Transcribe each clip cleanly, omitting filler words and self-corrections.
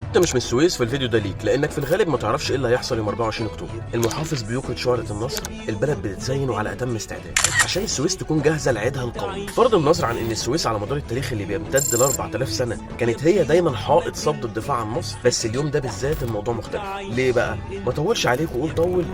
انت مش من السويس فالفيديو ده ليك، لانك في الغالب ما تعرفش ايه اللي هيحصل يوم 24 اكتوبر. المحافظ بيوقد شعلة النصر، البلد بتتزين وعلى اتم استعداد عشان السويس تكون جاهزه لعيدها القومي. فرض النظر عن ان السويس على مدار التاريخ اللي بيمتد ل 4000 سنه كانت هي دايما حائط صد الدفاع عن مصر، بس اليوم ده بالذات الموضوع مختلف. ليه بقى؟ ما طولش عليك وقول طول،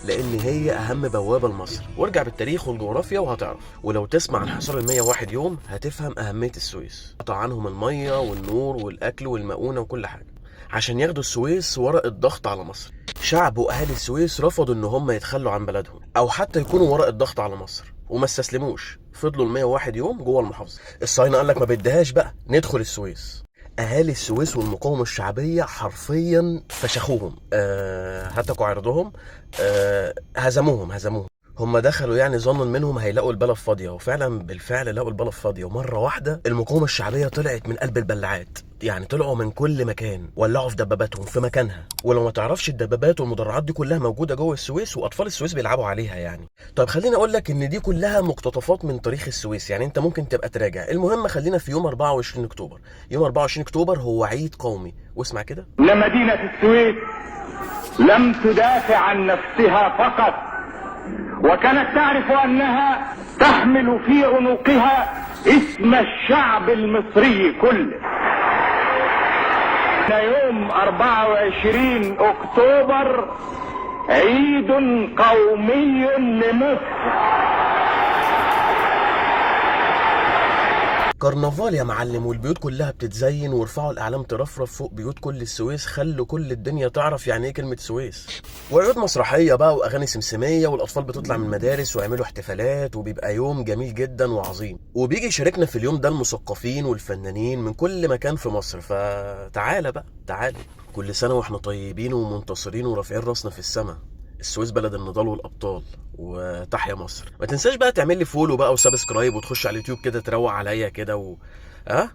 لان هي اهم بوابه لمصر. وارجع بالتاريخ والجغرافيا وهتعرف. ولو تسمع عن حصار ال 101 يوم هتفهم اهميه السويس. قطع عنهم الميه والنور والاكل والمؤونه وكل حاجه عشان ياخدوا السويس ورقة ضغط على مصر. شعب واهالي السويس رفضوا ان هم يتخلوا عن بلدهم او حتى يكونوا ورقة ضغط على مصر، وما استسلموش. فضلوا ال 101 يوم جوه المحافظة. الصهاينة قال لك ما بدهاش بقى، ندخل السويس. اهالي السويس والمقاومة الشعبية حرفيا فشخوهم، هتكوا عرضهم، هزموهم. هم دخلوا يعني ظنا منهم هيلاقوا البلد فاضيه، وفعلا بالفعل لقوا البلد فاضيه. ومره واحده المقاومه الشعبيه طلعت من قلب البلاعات، يعني طلعوا من كل مكان، ولعوا في دباباتهم في مكانها. ولو ما تعرفش الدبابات والمدرعات دي كلها موجوده جوه السويس، واطفال السويس بيلعبوا عليها يعني. طيب خليني اقول لك ان دي كلها مقتطفات من تاريخ السويس، يعني انت ممكن تبقى تراجع. المهم خلينا في يوم 24 اكتوبر. يوم 24 اكتوبر هو عيد قومي، واسمع كده. لمدينة السويس لم تدافع عن نفسها فقط، وكانت تعرف انها تحمل في عنقها اسم الشعب المصري كله. يوم 24 اكتوبر عيد قومي لمصر. كرنفال يا معلم، والبيوت كلها بتتزين وارفعوا الاعلام ترفرف فوق بيوت كل السويس. خلوا كل الدنيا تعرف يعني ايه كلمه سويس. وعيود مسرحيه بقى واغاني سمسميه، والاطفال بتطلع من المدارس ويعملوا احتفالات، وبيبقى يوم جميل جدا وعظيم. وبيجي يشاركنا في اليوم ده المثقفين والفنانين من كل مكان في مصر. فتعالى بقى تعالى. كل سنه واحنا طيبين ومنتصرين ورافعين راسنا في السماء. السويس بلد النضال والابطال، وتحيا مصر. ما تنساش بقى تعمل لي فولو بقى وسبسكرايب، وتخش على اليوتيوب كده تروق عليا كده ها